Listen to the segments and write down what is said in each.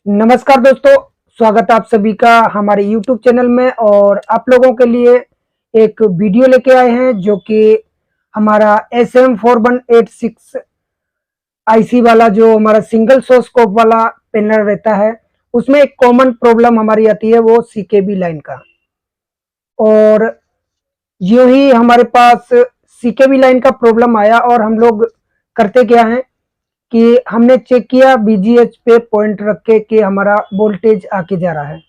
नमस्कार दोस्तों, स्वागत है आप सभी का हमारे YouTube चैनल में। और आप लोगों के लिए एक वीडियो लेके आए हैं जो कि हमारा SM4186 आईसी वाला जो हमारा सिंगल सोर्स स्कोप वाला पैनल रहता है, उसमें एक कॉमन प्रॉब्लम हमारी आती है, वो सीकेबी लाइन का। और यूं ही हमारे पास सीकेबी लाइन का प्रॉब्लम आया और हम लोग करते क्या हैं कि हमने चेक किया बीजीएच पे पॉइंट रख के कि हमारा वोल्टेज आके जा रहा है।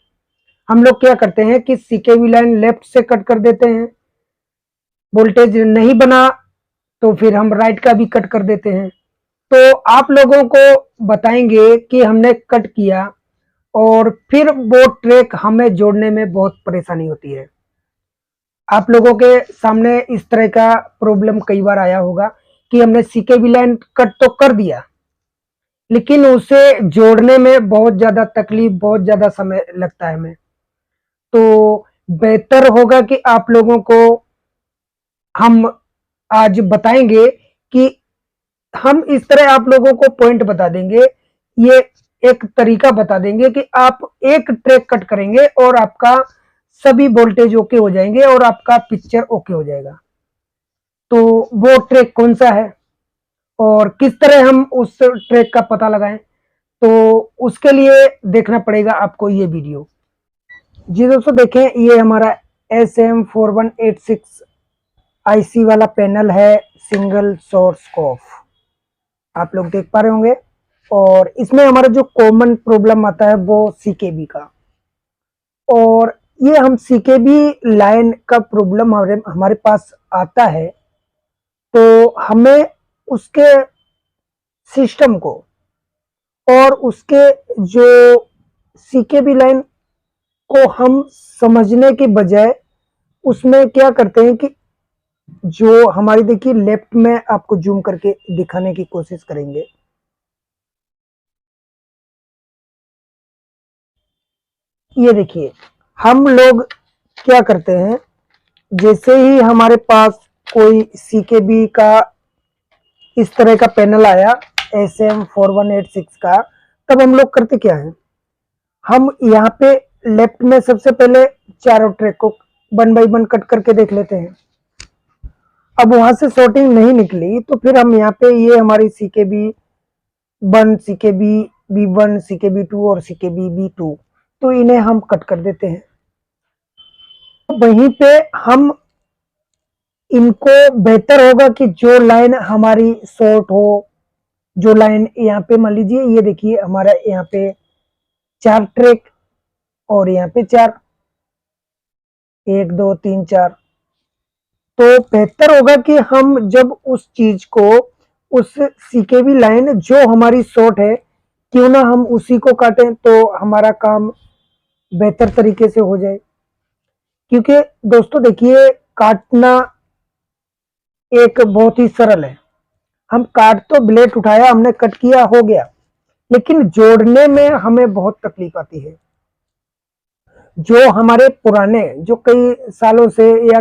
हम लोग क्या करते हैं कि सीकेबी लाइन लेफ्ट से कट कर देते हैं, वोल्टेज नहीं बना तो फिर हम राइट का भी कट कर देते हैं। तो आप लोगों को बताएंगे कि हमने कट किया और फिर वो ट्रैक हमें जोड़ने में बहुत परेशानी होती है। आप लोगों के सामने इस तरह का प्रॉब्लम कई बार आया होगा कि हमने सीकेबी लाइन कट तो कर दिया, लेकिन उसे जोड़ने में बहुत ज़्यादा तकलीफ, बहुत ज़्यादा समय लगता है हमें। तो बेहतर होगा कि आप लोगों को हम आज बताएँगे कि हम इस तरह आप लोगों को पॉइंट बता देंगे, ये एक तरीका बता देंगे कि आप एक ट्रैक कट करेंगे और आपका सभी वोल्टेज ओके हो जाएँगे और आपका पिक्चर ओके हो जाएगा। तो वो ट्रैक कौन-सा है और किस तरह हम उस ट्रैक का पता लगाएँ? तो उसके लिए देखना पड़ेगा आपको ये वीडियो। जी दोस्तों, देखें, ये हमारा SM4186 आईसी वाला पैनल है, सिंगल सोर्स स्कोप। आप लोग देख पा रहे होंगे। और इसमें हमारा जो कॉमन प्रॉब्लम आता है वो सीकेबी का। और ये हम सीकेबी लाइन का प्रॉब्लम हमारे पास आता है, तो हमें उसके सिस्टम को और उसके जो सीकेबी लाइन को हम समझने के बजाय उसमें क्या करते हैं कि जो हमारी, देखिए लेफ्ट में आपको जूम करके दिखाने की कोशिश करेंगे। ये देखिए, हम लोग क्या करते हैं, जैसे ही हमारे पास कोई सीकेबी का इस तरह का पैनल आया SM4186 का, तब हम लोग करते क्या है, हम यहाँ पे लेफ्ट में सबसे पहले चारों ट्रैक को 1 बाय 1 कट करके देख लेते हैं। अब वहां से शॉर्टिंग नहीं निकली तो फिर हम यहाँ पे ये हमारी CKB1, CKB-B1, CKB2 और CKB-B2, तो इन्हें हम कट कर देते हैं। वहीं पे हम इनको बेहतर होगा कि जो लाइन हमारी शॉर्ट हो, जो लाइन यहाँ पे मान लीजिए, ये देखिए हमारा यहाँ पे 4 ट्रैक और यहाँ पे 4, 1 2 3 4, तो बेहतर होगा कि हम जब उस चीज को, उस सीकेबी लाइन जो हमारी शॉर्ट है, क्यों ना हम उसी को काटें तो हमारा काम बेहतर तरीके से हो जाए। क्योंकि दोस्तों देखिए, काटना एक बहुत ही सरल है। हम काट तो ब्लेड उठाया, हमने कट किया, हो गया, लेकिन जोड़ने में हमें बहुत तकलीफ आती है। जो हमारे पुराने, जो कई सालों से या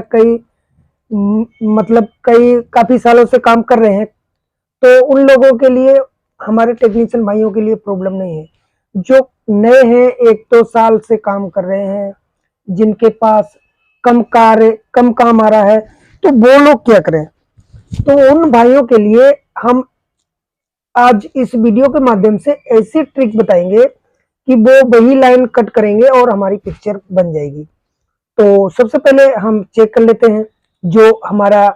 मतलब कई काफी सालों से काम कर रहे हैं, तो उन लोगों के लिए, हमारे टेक्नीशियन भाइयों के लिए प्रॉब्लम नहीं है। जो नए हैं, 1-2 साल से काम कर रहे हैं, जिनके पास कम काम आ रहा है, तो वो लोग क्या करें? तो उन भाइयों के लिए हम आज इस वीडियो के माध्यम से ऐसी ट्रिक बताएंगे कि वो वही लाइन कट करेंगे और हमारी पिक्चर बन जाएगी। तो सबसे पहले हम चेक कर लेते हैं जो हमारा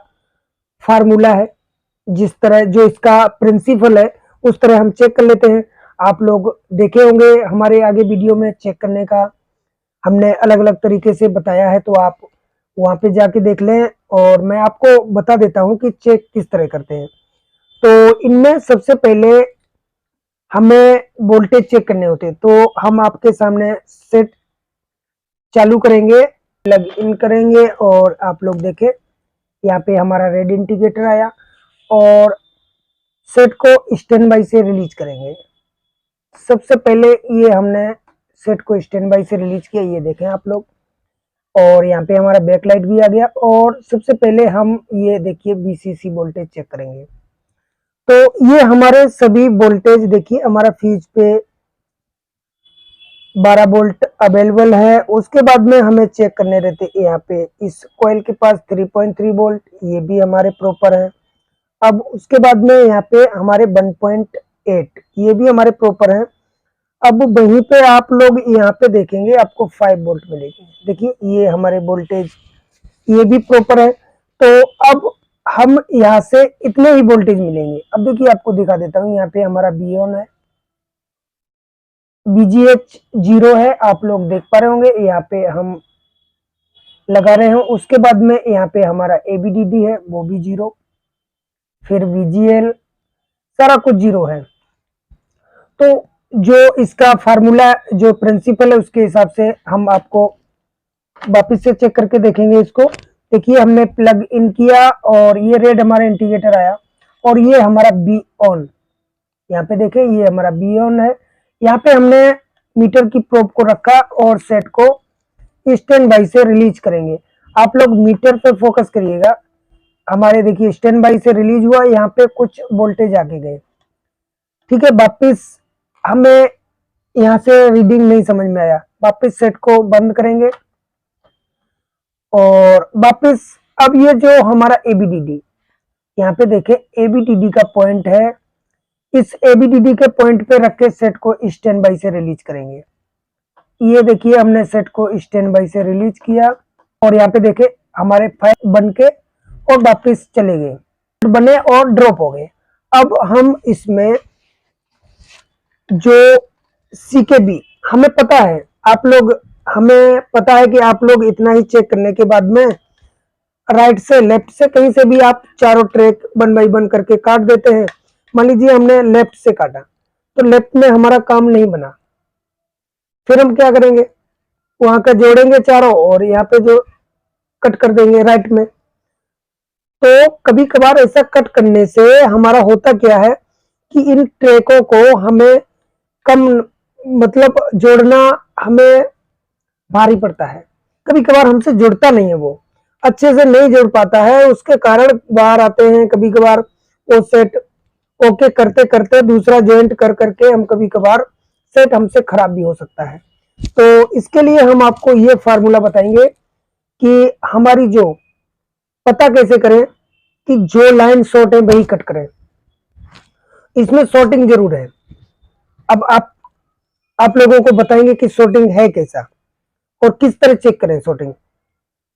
फार्मूला है, जिस तरह जो इसका प्रिंसिपल है, उस तरह हम चेक कर लेते हैं। आप लोग देखे होंगे हमारे आगे वीडियो में चेक करने का हमने अलग अलग तरीके से बताया है, तो आप वहां पे जाके देख लें। और मैं आपको बता देता हूं कि चेक किस तरह करते हैं। तो इनमें सबसे पहले हमें वोल्टेज चेक करने होते हैं, तो हम आपके सामने सेट चालू करेंगे, प्लग इन करेंगे और आप लोग देखें, यहाँ पे हमारा रेड इंडिकेटर आया और सेट को स्टैंड बाई से रिलीज करेंगे। सबसे पहले ये हमने सेट को स्टैंड बाई से रिलीज किया, ये देखें आप लोग। और यहाँ पे हमारा बैक लाइट भी आ गया। और सबसे पहले हम ये देखिए VCC वोल्टेज चेक करेंगे। तो ये हमारे सभी वोल्टेज देखिए, हमारा फ्यूज पे 12 वोल्ट अवेलेबल है। उसके बाद में हमें चेक करने रहते यहाँ पे इस कॉइल के पास 3.3 वोल्ट, ये भी हमारे प्रॉपर है। अब उसके बाद में यहाँ पे हमारे 1.8 ये भी हमारे प्रॉपर है। अब वहीं पे आप लोग यहाँ पे देखेंगे आपको 5 वोल्ट मिलेगी। देखिए ये हमारे वोल्टेज ये भी प्रॉपर है। तो अब हम यहाँ से इतने ही वोल्टेज मिलेंगे। अब देखिए आपको दिखा देता हूँ, यहाँ पे हमारा बी ऑन है, बीजीएच 0 है, आप लोग देख पा रहे होंगे। यहाँ पे हम लगा रहे हैं। उसके बाद में यहाँ पे हमारा एबीडीडी है, वो भी 0, फिर वीजीएल, सारा कुछ 0 है। तो जो इसका फार्मूला जो प्रिंसिपल है उसके हिसाब से हम आपको वापस से चेक करके देखेंगे इसको। देखिए हमने प्लग इन किया और ये रेड हमारा इंडिकेटर आया और ये हमारा बी ऑन, यहाँ पे देखें ये हमारा बी ऑन है। यहाँ पे हमने मीटर की प्रोब को रखा और सेट को स्टैंड बाई से रिलीज करेंगे। आप लोग मीटर पे फोकस करिएगा। हमारे देखिए स्टैंड बाई से रिलीज हुआ, यहाँ पे कुछ वोल्टेज आगे गए। ठीक है, वापिस हमें यहाँ से रीडिंग नहीं समझ में आया, वापिस सेट को बंद करेंगे और वापिस अब ये जो हमारा एबीडीडी, यहाँ पे देखें एबीडीडी का पॉइंट है, इस एबीडीडी के पॉइंट पे रख के सेट को स्टैंड बाई से रिलीज करेंगे। ये देखिए हमने सेट को स्टैंड बाई से रिलीज किया और यहाँ पे देखे हमारे 5 बन के और वापिस चले गए, बने और ड्रॉप हो गए। अब हम इसमें जो सीकेबी हमें पता है, आप लोग हमें पता है कि आप लोग इतना ही चेक करने के बाद में राइट से लेफ्ट से कहीं से भी आप चारों ट्रैक 1 बाई 1 करके काट देते हैं। मान लीजिए हमने लेफ्ट से काटा तो लेफ्ट में हमारा काम नहीं बना, फिर हम क्या करेंगे, वहां का जोड़ेंगे चारों और यहाँ पे जो कट कर देंगे राइट में। तो कभी कभार ऐसा कट करने से हमारा होता क्या है कि इन ट्रैकों को हमें कम मतलब जोड़ना हमें भारी पड़ता है। कभी कभार हमसे जुड़ता नहीं है, वो अच्छे से नहीं जुड़ पाता है, उसके कारण बाहर आते हैं। कभी कभार वो सेट ओके करते करते दूसरा जॉइंट कर करके हम कभी कभार सेट हमसे खराब भी हो सकता है। तो इसके लिए हम आपको ये फार्मूला बताएंगे कि हमारी जो पता कैसे करें कि जो लाइन शॉर्ट है वही कट करें। इसमें शॉर्टिंग जरूर है। अब आप लोगों को बताएंगे कि शॉर्टिंग है कैसा और किस तरह चेक करें शॉर्टिंग,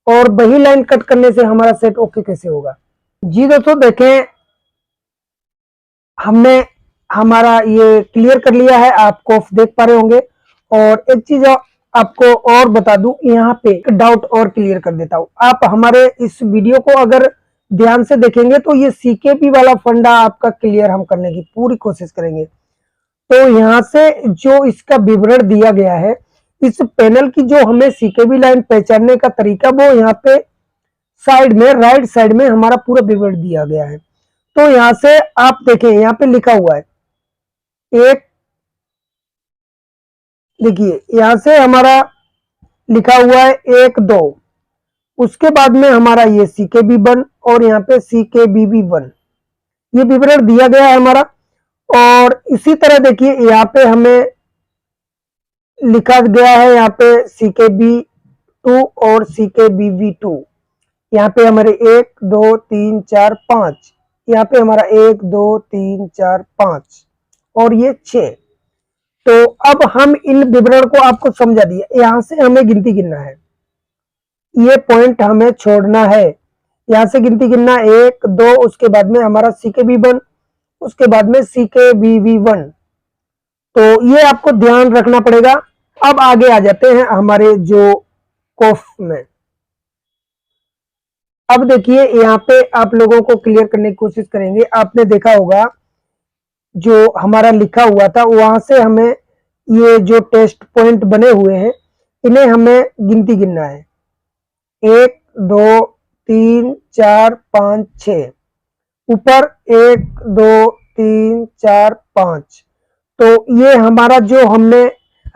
और वही लाइन कट करने से हमारा सेट ओके कैसे होगा। जी दोस्तों देखें हमने हमारा ये क्लियर कर लिया है, आपको देख पा रहे होंगे। और एक चीज आपको और बता दूं, यहाँ पे डाउट और क्लियर कर देता हूं। आप हमारे इस वीडियो को अगर ध्यान से देखेंगे तो ये सीकेपी वाला फंडा आपका क्लियर हम करने की पूरी कोशिश करेंगे। तो यहाँ से जो इसका विवरण दिया गया है, इस पैनल की जो हमें सीकेबी लाइन पहचानने का तरीका, वो यहाँ पे साइड में राइट साइड में हमारा पूरा विवरण दिया गया है। तो यहाँ से आप देखें यहाँ पे लिखा हुआ है एक, देखिए यहाँ से हमारा लिखा हुआ है 1 2, उसके बाद में हमारा ये CKB1 और यहाँ पे CKBB1 ये विवरण दिया गया है हमारा। और इसी तरह देखिए यहाँ पे हमें लिखा गया है यहाँ पे CKB2 और CKBV2। यहाँ पे हमारे 1 2 3 4 5, यहाँ पे हमारा 1 2 3 4 5 और ये 6। तो अब हम इन विवरण को आपको समझा दिया, यहाँ से हमें गिनती गिनना है, ये पॉइंट हमें छोड़ना है। यहाँ से गिनती गिनना 1 2, उसके बाद में हमारा CKB1, उसके बाद में CKBV1। तो ये आपको ध्यान रखना पड़ेगा। अब आगे आ जाते हैं हमारे जो कोफ में। अब देखिए यहाँ पे आप लोगों को क्लियर करने की कोशिश करेंगे। आपने देखा होगा जो हमारा लिखा हुआ था वहां से हमें ये जो टेस्ट पॉइंट बने हुए हैं इन्हें हमें गिनती गिनना है, 1 2 3 4 5 6, ऊपर 1 2 3 4 5। तो ये हमारा जो हमने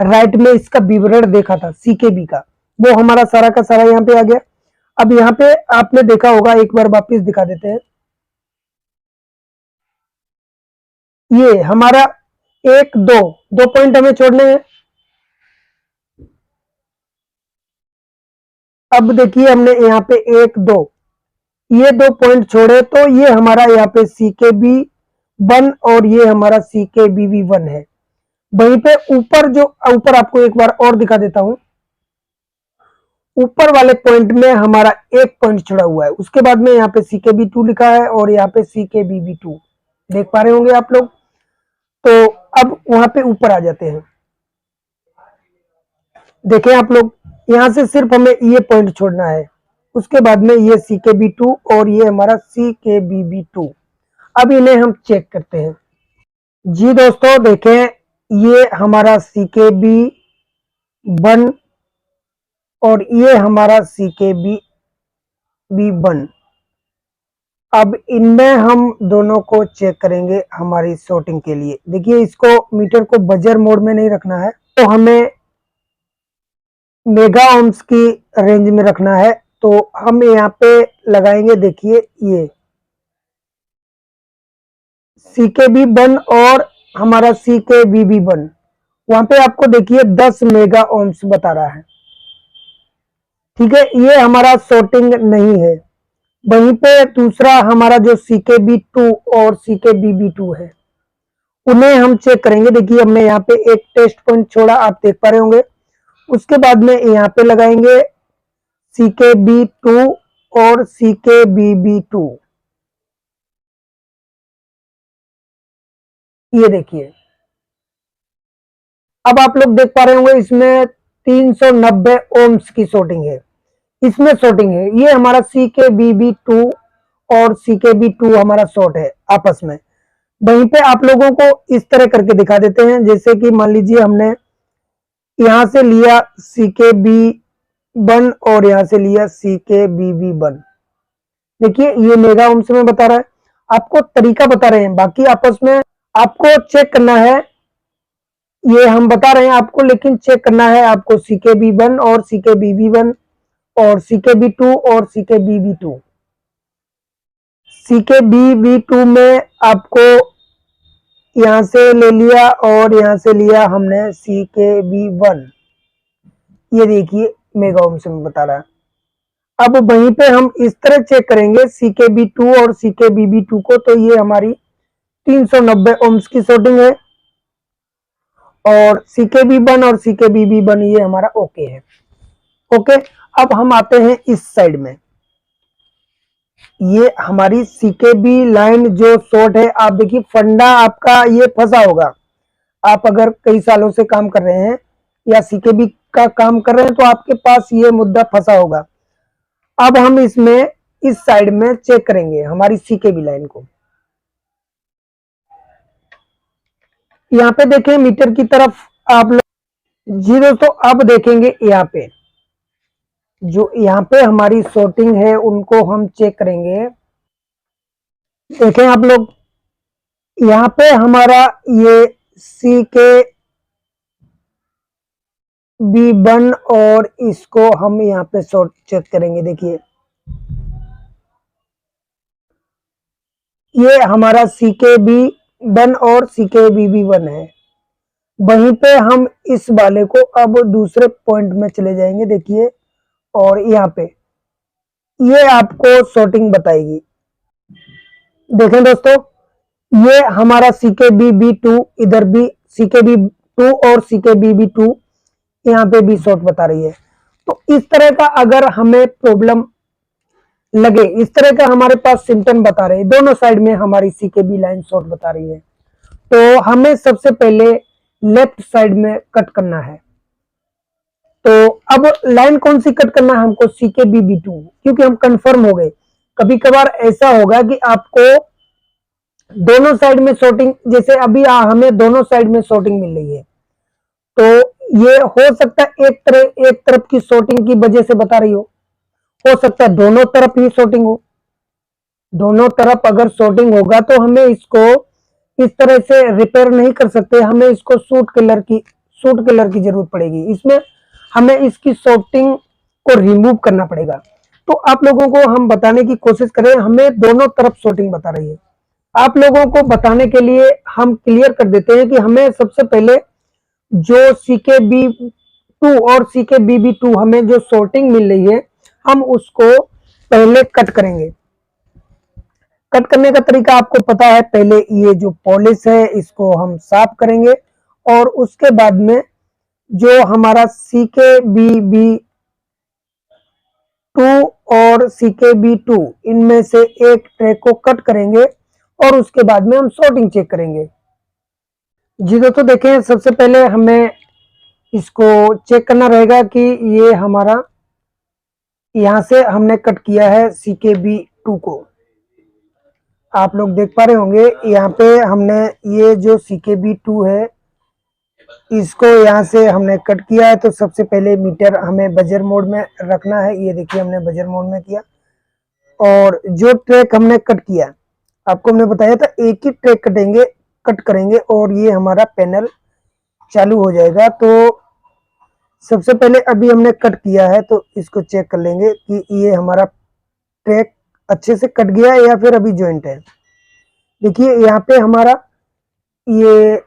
राइट में इसका विवरण देखा था सीकेबी का, वो हमारा सारा का सारा यहाँ पे आ गया। अब यहाँ पे आपने देखा होगा, एक बार वापस दिखा देते हैं, ये हमारा 1 2 2 पॉइंट हमें छोड़ने हैं। अब देखिए हमने यहाँ पे 1 2 ये 2 पॉइंट छोड़े, तो ये हमारा यहाँ पे CKB1 और ये हमारा CKBB1 है। वहीं पे ऊपर जो ऊपर आपको एक बार और दिखा देता हूं, ऊपर वाले पॉइंट में हमारा 1 पॉइंट छुड़ा हुआ है, उसके बाद में यहाँ पे CKB2 लिखा है और यहाँ पे CKBB2 देख पा रहे होंगे आप लोग। तो अब वहां पे ऊपर आ जाते हैं, देखें आप लोग, यहां से सिर्फ हमें ये पॉइंट छोड़ना है, उसके बाद में ये CKB2 और ये हमारा CKBB2। अब इन्हें हम चेक करते हैं। जी दोस्तों देखें, ये हमारा CKB1 और ये हमारा CKBB1। अब इनमें हम दोनों को चेक करेंगे हमारी सॉर्टिंग के लिए। देखिए इसको मीटर को बजर मोड में नहीं रखना है, तो हमें मेगा ओम्स की रेंज में रखना है। तो हम यहाँ पे लगाएंगे, देखिए ये CKB1 और हमारा CKBB1, वहां पे आपको देखिए 10 मेगा ओम्स बता रहा है। ठीक है, ये हमारा सॉर्टिंग नहीं है। वहीं पे दूसरा हमारा जो CKB2 और CKBB2 है, उन्हें हम चेक करेंगे। देखिए हमने यहाँ पे एक टेस्ट पॉइंट छोड़ा, आप देख पा रहे होंगे। उसके बाद में यहाँ पे लगाएंगे CKB2 और CKBB2। ये देखिए, अब आप लोग देख पा रहे होंगे इसमें 390 ओम्स की सॉर्टिंग है, इसमें सॉर्टिंग है। ये हमारा CKBB2 और CKB2 हमारा शॉर्ट है आपस में। वहीं पे आप लोगों को इस तरह करके दिखा देते हैं, जैसे कि मान लीजिए हमने यहां से लिया CKB1 और यहां से लिया CKBB1। देखिए ये मेगा ओम्स में बता रहा है, आपको तरीका बता रहे हैं, बाकी आपस में आपको चेक करना है। ये हम बता रहे हैं आपको, लेकिन चेक करना है आपको CKB1 और CKBB1 और CKB2 और CKBB2। CKBB2 में आपको यहां से ले लिया और यहां से लिया हमने CKB1। ये देखिए मेगा ओम्स में बता रहा है। अब वहीं पे हम इस तरह चेक करेंगे CKB2 और CKBB2 को, तो ये हमारी 390 ओम्स की सॉर्टिंग है और CKB1 और CKBB1 ये हमारा ओके है। ओके, अब हम आते हैं इस साइड में। ये हमारी CKB लाइन जो शॉर्ट है, आप देखिए फंडा आपका ये फंसा होगा। आप अगर कई सालों से काम कर रहे हैं या CKB का काम कर रहे हैं, तो आपके पास ये मुद्दा फंसा होगा। अब हम इसमें इस साइड में चेक करेंगे हमारी CKB लाइन को। यहाँ पे देखें मीटर की तरफ आप लोग। जी दोस्तों, अब देखेंगे यहाँ पे जो यहाँ पे हमारी सॉर्टिंग है उनको हम चेक करेंगे। देखें आप लोग, यहाँ पे हमारा ये CKB1 और इसको हम यहाँ पे सॉर्ट चेक करेंगे। देखिए ये हमारा CKB1 और CKBB1 है। वहीं पे हम इस वाले को अब दूसरे पॉइंट में चले जाएंगे। देखिए, और यहाँ पे ये आपको सॉर्टिंग बताएगी। देखें दोस्तों, ये हमारा CKBB2, इधर भी CKB2 और CKBB2 यहाँ पे भी शॉर्ट बता रही है। तो इस तरह का अगर हमें प्रॉब्लम लगे, इस तरह का हमारे पास सिम्टम बता रहे हैं, दोनों साइड में हमारी CKB लाइन शॉर्ट बता रही है, तो हमें सबसे पहले लेफ्ट साइड में कट करना है। तो अब लाइन कौन सी कट करना है हमको? CKBB2, क्योंकि हम कंफर्म हो गए। कभी कभार ऐसा होगा कि आपको दोनों साइड में शॉर्टिंग, जैसे अभी हमें दोनों साइड में शॉर्टिंग मिल रही है, तो ये हो सकता है एक तरफ की शॉर्टिंग की वजह से बता रही हो सकता है दोनों तरफ ही शॉर्टिंग हो। दोनों तरफ अगर शॉर्टिंग होगा तो हमें इसको इस तरह से रिपेयर नहीं कर सकते, हमें इसको सूट कलर की जरूरत पड़ेगी। इसमें हमें इसकी शॉर्टिंग को रिमूव करना पड़ेगा। तो आप लोगों को हम बताने की कोशिश करें, हमें दोनों तरफ शॉर्टिंग बता रही है। आप लोगों को बताने के लिए हम क्लियर कर देते हैं कि हमें सबसे पहले जो CKB2 और CKBB2 हमें जो शॉर्टिंग मिल रही है, हम उसको पहले कट करेंगे। कट करने का तरीका आपको पता है, पहले ये जो पॉलिश है इसको हम साफ करेंगे और उसके बाद में जो हमारा CKBB2 और CKB2 इनमें से एक ट्रैक को कट करेंगे और उसके बाद में हम सॉर्टिंग चेक करेंगे। जी दोस्तों देखें, सबसे पहले हमें इसको चेक करना रहेगा कि ये हमारा यहाँ से हमने कट किया है CKB2 को। आप लोग देख पा रहे होंगे यहाँ पे हमने ये जो CKB2 है इसको यहाँ से हमने कट किया है। तो सबसे पहले मीटर हमें बजर मोड में रखना है। ये देखिए हमने बजर मोड में किया और जो ट्रैक हमने कट किया, आपको हमने बताया था एक ही ट्रैक कट करेंगे और ये हमारा पैनल चालू हो जाएगा। तो सबसे पहले अभी हमने कट किया है तो इसको चेक कर लेंगे कि ये हमारा ट्रैक अच्छे से कट गया है या फिर अभी जॉइंट है। देखिए यहाँ पे हमारा ये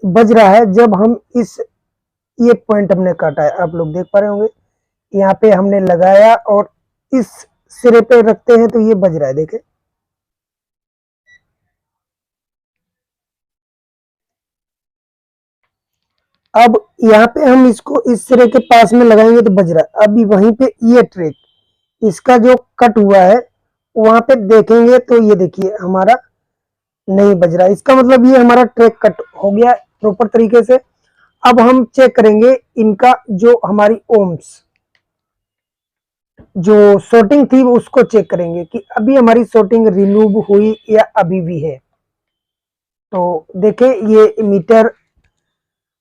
बज रहा है जब हम ये पॉइंट हमने काटा है, आप लोग देख पा रहे होंगे यहाँ पे हमने लगाया और इस सिरे पे रखते हैं तो ये बज रहा है। देखें अब यहाँ पे हम इसको इस सिरे के पास में लगाएंगे तो बज रहा है। अभी वहीं पे ये ट्रैक इसका जो कट हुआ है वहां पे देखेंगे तो ये देखिए हमारा नहीं बज रहा है। इसका मतलब ये हमारा ट्रैक कट हो गया प्रॉपर तरीके से। अब हम चेक करेंगे इनका जो हमारी ओम्स जो सॉर्टिंग थी उसको चेक करेंगे कि अभी हमारी सॉर्टिंग रिमूव हुई या अभी भी है। तो देखें ये मीटर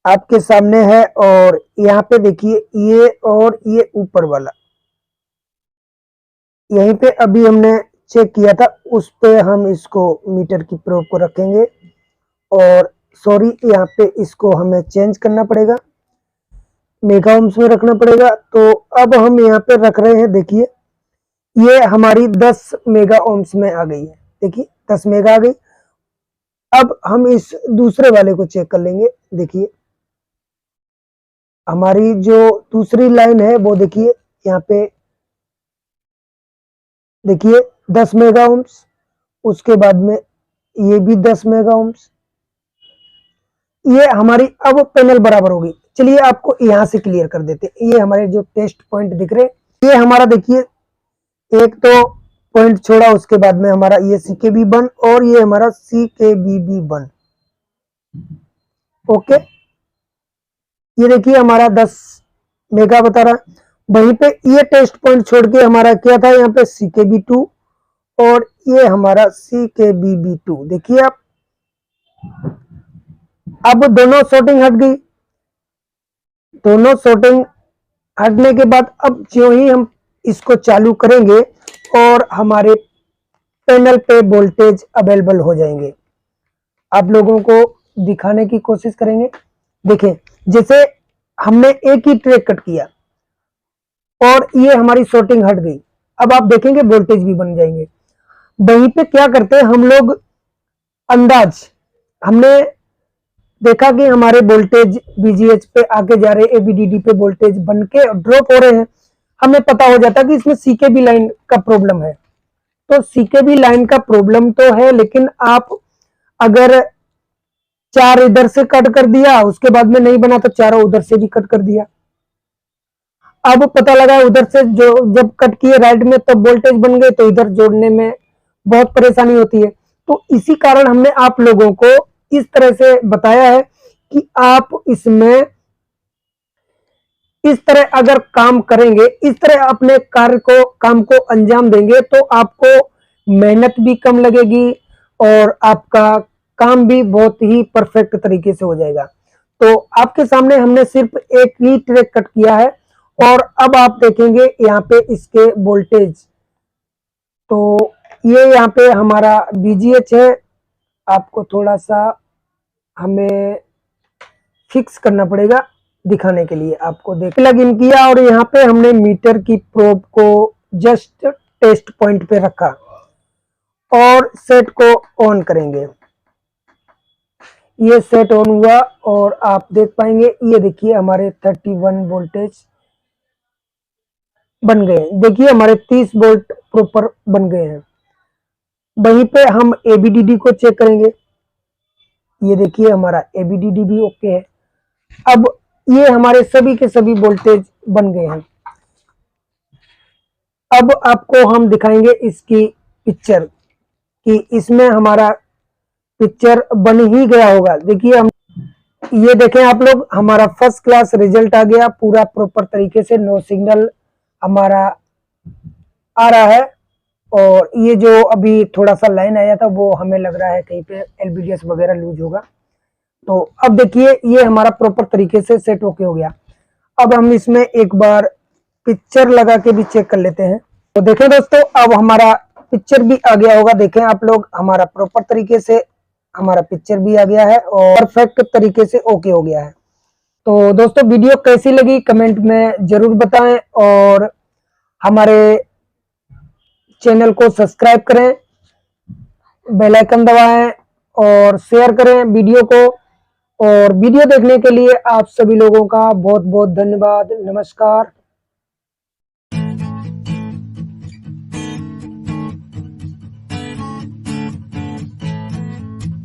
आपके सामने है और यहाँ पे देखिए ये और ये ऊपर वाला यहीं पे अभी हमने चेक किया था, उस पे हम इसको मीटर की प्रोब को रखेंगे और सॉरी यहाँ पे इसको हमें चेंज करना पड़ेगा, मेगा ओम्स में रखना पड़ेगा। तो अब हम यहाँ पे रख रहे हैं, देखिए ये हमारी 10 मेगा ओम्स में आ गई है। देखिए 10 मेगा आ गई। अब हम इस दूसरे वाले को चेक कर लेंगे। देखिए हमारी जो दूसरी लाइन है वो देखिए यहाँ पे देखिए 10 मेगा ओम्स, उसके बाद में ये भी 10 मेगा ओम्स। ये हमारी अब पैनल बराबर होगी। चलिए आपको यहां से क्लियर कर देते हैं। ये हमारे जो टेस्ट पॉइंट दिख रहे, ये हमारा देखिए एक तो पॉइंट छोड़ा, उसके बाद में हमारा ये CKB1 और ये हमारा CKBB1। ओके, ये देखिए हमारा 10 मेगा बता रहा है। वहीं पे ये टेस्ट पॉइंट छोड़ के हमारा क्या था, यहाँ पे CKB2 और ये हमारा CKBB2। देखिए आप, अब दोनों सॉर्टिंग हट गई। दोनों सॉर्टिंग हटने के बाद अब जो ही हम इसको चालू करेंगे और हमारे पैनल पे वोल्टेज अवेलेबल हो जाएंगे। आप लोगों को दिखाने की कोशिश करेंगे। देखें जैसे हमने एक ही ट्रैक कट किया और ये हमारी सॉर्टिंग हट गई, अब आप देखेंगे वोल्टेज भी बन जाएंगे। वहीं पे क्या करते हैं हम लोग, अंदाज हमने देखा कि हमारे वोल्टेज VGH पे आके जा रहे, ABDD पे वोल्टेज बन के ड्रॉप हो रहे हैं। हमें पता हो जाता कि इसमें CKB लाइन का प्रॉब्लम है। तो CKB लाइन का प्रॉब्लम तो है, लेकिन आप अगर 4 इधर से कट कर दिया, उसके बाद में नहीं बना तो चारों उधर से भी कट कर दिया। अब पता लगा उधर से जो जब कट किए राइट में तब वोल्टेज बन गए, तो इधर जोड़ने में बहुत परेशानी होती है। तो इसी कारण हमने आप लोगों को इस तरह से बताया है कि आप इसमें इस तरह अगर काम करेंगे, इस तरह अपने काम को अंजाम देंगे तो आपको मेहनत भी कम लगेगी और आपका काम भी बहुत ही परफेक्ट तरीके से हो जाएगा। तो आपके सामने हमने सिर्फ एक ही ट्रैक कट किया है और अब आप देखेंगे यहाँ पे इसके वोल्टेज। तो ये यहाँ पे हमारा VGH है, आपको थोड़ा सा हमें फिक्स करना पड़ेगा दिखाने के लिए। आपको देख प्लग इन किया और यहाँ पे हमने मीटर की प्रोब को जस्ट टेस्ट पॉइंट पे रखा और सेट को ऑन करेंगे। ये सेट ऑन हुआ और आप देख पाएंगे, ये देखिए हमारे 31 वोल्टेज बन गए हैं। देखिए हमारे 30 वोल्ट प्रॉपर बन गए हैं। वहीं पे हम ABDD को चेक करेंगे। ये देखिए हमारा ABDD भी ओके है। अब ये हमारे सभी के सभी वोल्टेज बन गए हैं। अब आपको हम दिखाएंगे इसकी पिक्चर कि इसमें हमारा पिक्चर बन ही गया होगा। देखिए हम ये देखें आप लोग, हमारा फर्स्ट क्लास रिजल्ट आ गया पूरा प्रॉपर तरीके से। नो सिग्नल हमारा आ रहा है। और ये जो अभी थोड़ा सा लाइन आया था वो हमें लग रहा है कहीं पे LVDS वगैरह लूज होगा। तो अब देखिए ये हमारा प्रॉपर तरीके से सेट होके हो गया। अब हम इसमें एक बार पिक्चर लगा के भी चेक कर लेते हैं। तो देखें दोस्तों, अब हमारा पिक्चर भी आ गया होगा। देखें आप लोग, हमारा प्रॉपर तरीके से हमारा पिक्चर भी आ गया है और परफेक्ट तरीके से ओके हो गया है। तो दोस्तों वीडियो कैसी लगी कमेंट में जरूर बताएं और हमारे चैनल को सब्सक्राइब करें, बेल आइकन दबाएं और शेयर करें वीडियो को। और वीडियो देखने के लिए आप सभी लोगों का बहुत बहुत धन्यवाद। नमस्कार।